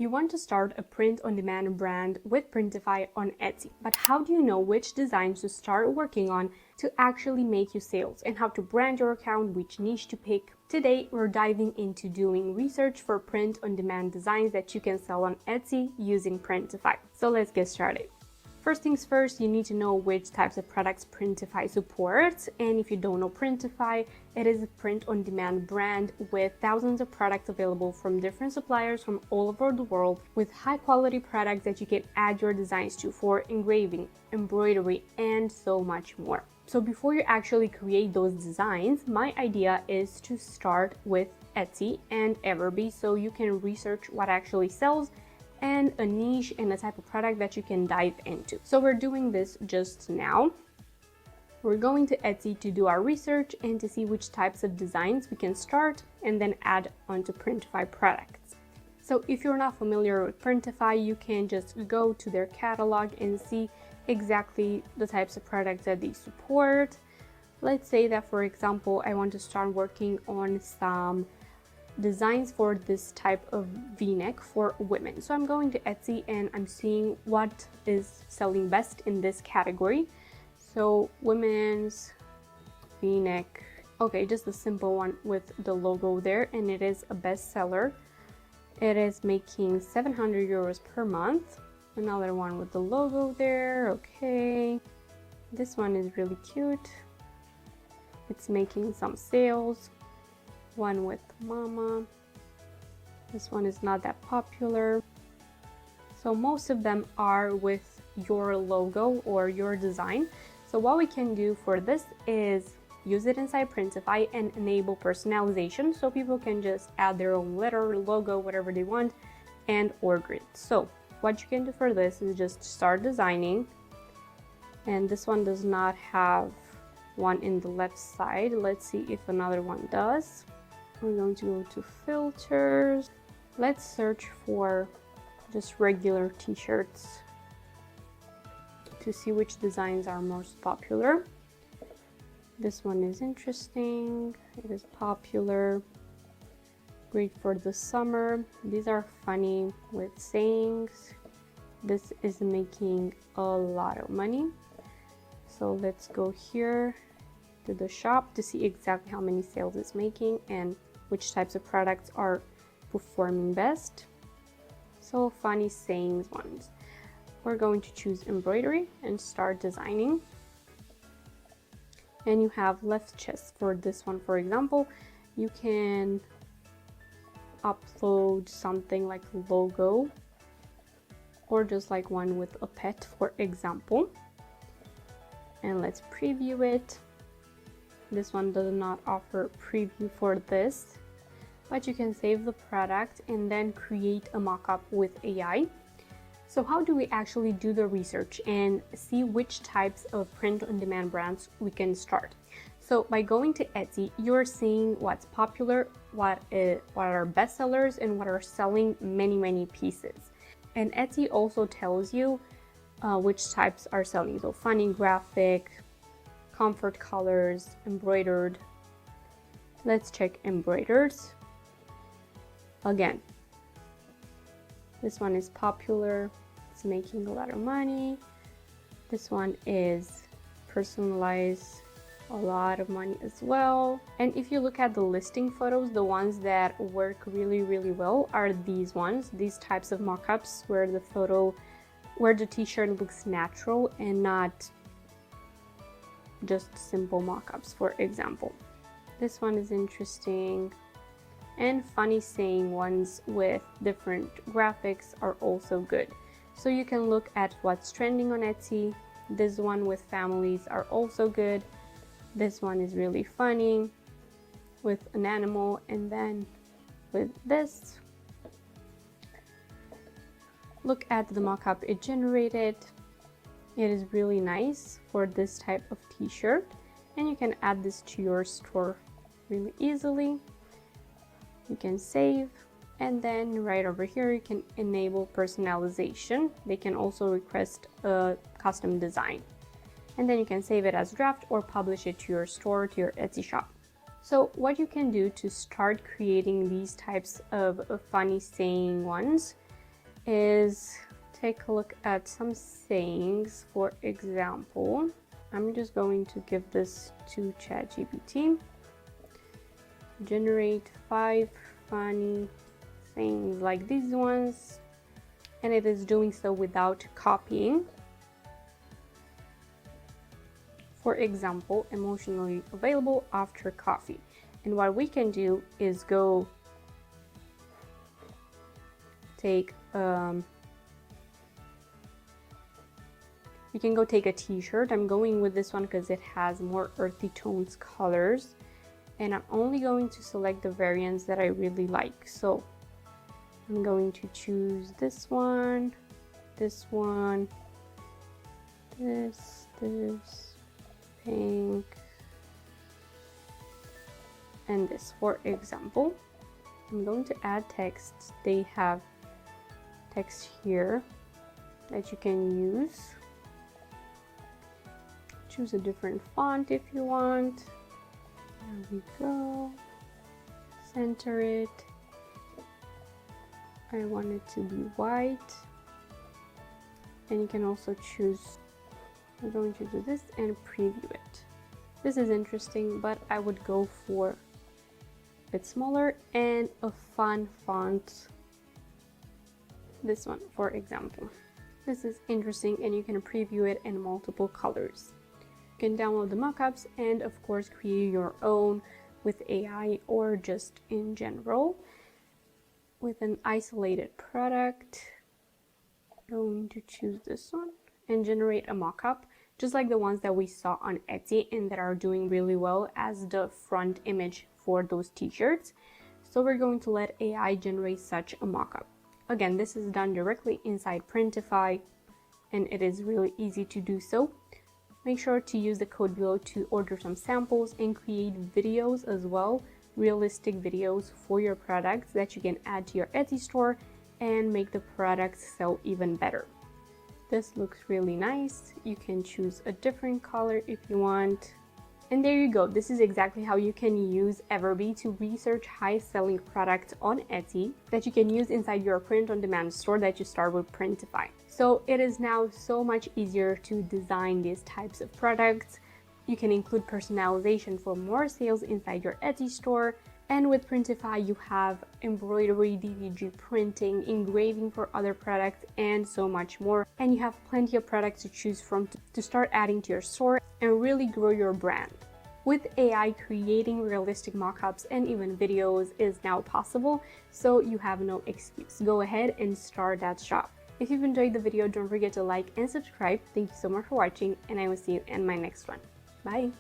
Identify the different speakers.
Speaker 1: You want to start a print-on-demand brand with Printify on Etsy, but how do you know which designs to start working on to actually make you sales and how to brand your account, which niche to pick? Today, we're diving into doing research for print-on-demand designs that you can sell on Etsy using Printify. So let's get started. First things first, you need to know which types of products Printify supports. And if you don't know Printify, it is a print-on-demand brand with thousands of products available from different suppliers from all over the world with high-quality products that you can add your designs to for engraving, embroidery, and so much more. So before you actually create those designs, my idea is to start with Etsy and EverBee so you can research what actually sells and a niche and a type of product that you can dive into. So we're doing this just now. We're going to Etsy to do our research and to see which types of designs we can start and then add onto Printify products. So if you're not familiar with Printify, you can just go to their catalog and see exactly the types of products that they support. Let's say that, for example, I want to start working on some designs for this type of v-neck for women. So I'm going to Etsy and I'm seeing what is selling best in this category. So women's v-neck, okay, just a simple one with the logo there, and it is a bestseller. It is making 700 euros per month. Another one with the logo there, okay. This one is really cute. It's making some sales. One with mama. This one is not that popular. So most of them are with your logo or your design. So what we can do for this is use it inside Printify and enable personalization so people can just add their own letter, logo, whatever they want and order it. So what you can do for this is just start designing, and this one does not have one in the left side. Let's see if another one does. We're going to go to filters. Let's search for just regular t-shirts to see which designs are most popular. This one is interesting. It is popular. Great for the summer. These are funny with sayings. This is making a lot of money. So let's go here to the shop to see exactly how many sales it's making and which types of products are performing best. So funny sayings ones. We're going to choose embroidery and start designing. And you have left chest for this one. For example, you can upload something like a logo or just like one with a pet, for example. And let's preview it. This one does not offer preview for this, but you can save the product and then create a mockup with AI. So how do we actually do the research and see which types of print-on-demand brands we can start? So by going to Etsy, you're seeing what's popular, what are bestsellers, and what are selling many pieces. And Etsy also tells you which types are selling. So funny, graphic, comfort colors, embroidered. Let's check embroidered. Again, this one is popular. It's making a lot of money. This one is personalized, a lot of money as well. And if you look at the listing photos, the ones that work really well are these ones, these types of mockups where the t-shirt looks natural and not just simple mockups, for example. This one is interesting. And funny saying ones with different graphics are also good. So you can look at what's trending on Etsy. This one with families are also good. This one is really funny with an animal, and then with this, look at the mockup it generated. It is really nice for this type of t-shirt, and you can add this to your store really easily. You can save, and then right over here you can enable personalization. They can also request a custom design, and then you can save it as draft or publish it to your store, to your Etsy shop. So what you can do to start creating these types of funny saying ones is take a look at some sayings. For example, I'm just going to give this to ChatGPT. Generate 5 funny things like these ones, and it is doing so without copying. For example, emotionally available after coffee. And what we can do is go take we can go take a t-shirt. I'm going with this one because it has more earthy tones colors, and I'm only going to select the variants that I really like. So I'm going to choose this one, this, pink, and this. For example, I'm going to add text. They have text here that you can use. Choose a different font if you want. There we go. Center it. I want it to be white. And you can also choose, I'm going to do this and preview it. This is interesting, but I would go for a bit smaller and a fun font. This one, for example. This is interesting, and you can preview it in multiple colors. You can download the mockups and of course create your own with AI or just in general with an isolated product. I'm going to choose this one and generate a mockup, just like the ones that we saw on Etsy and that are doing really well as the front image for those t-shirts. So we're going to let AI generate such a mockup. Again, this is done directly inside Printify, and it is really easy to do so. Make sure to use the code below to order some samples and create videos as well, realistic videos for your products that you can add to your Etsy store and make the products sell even better. This looks really nice. You can choose a different color if you want. And there you go. This is exactly how you can use EverBee to research high-selling products on Etsy that you can use inside your print-on-demand store that you start with Printify. So it is now so much easier to design these types of products. You can include personalization for more sales inside your Etsy store. And with Printify, you have embroidery, DTG printing, engraving for other products, and so much more. And you have plenty of products to choose from to start adding to your store and really grow your brand. With AI, creating realistic mockups and even videos is now possible, so you have no excuse. Go ahead and start that shop. If you've enjoyed the video, don't forget to like and subscribe. Thank you so much for watching, and I will see you in my next one. Bye!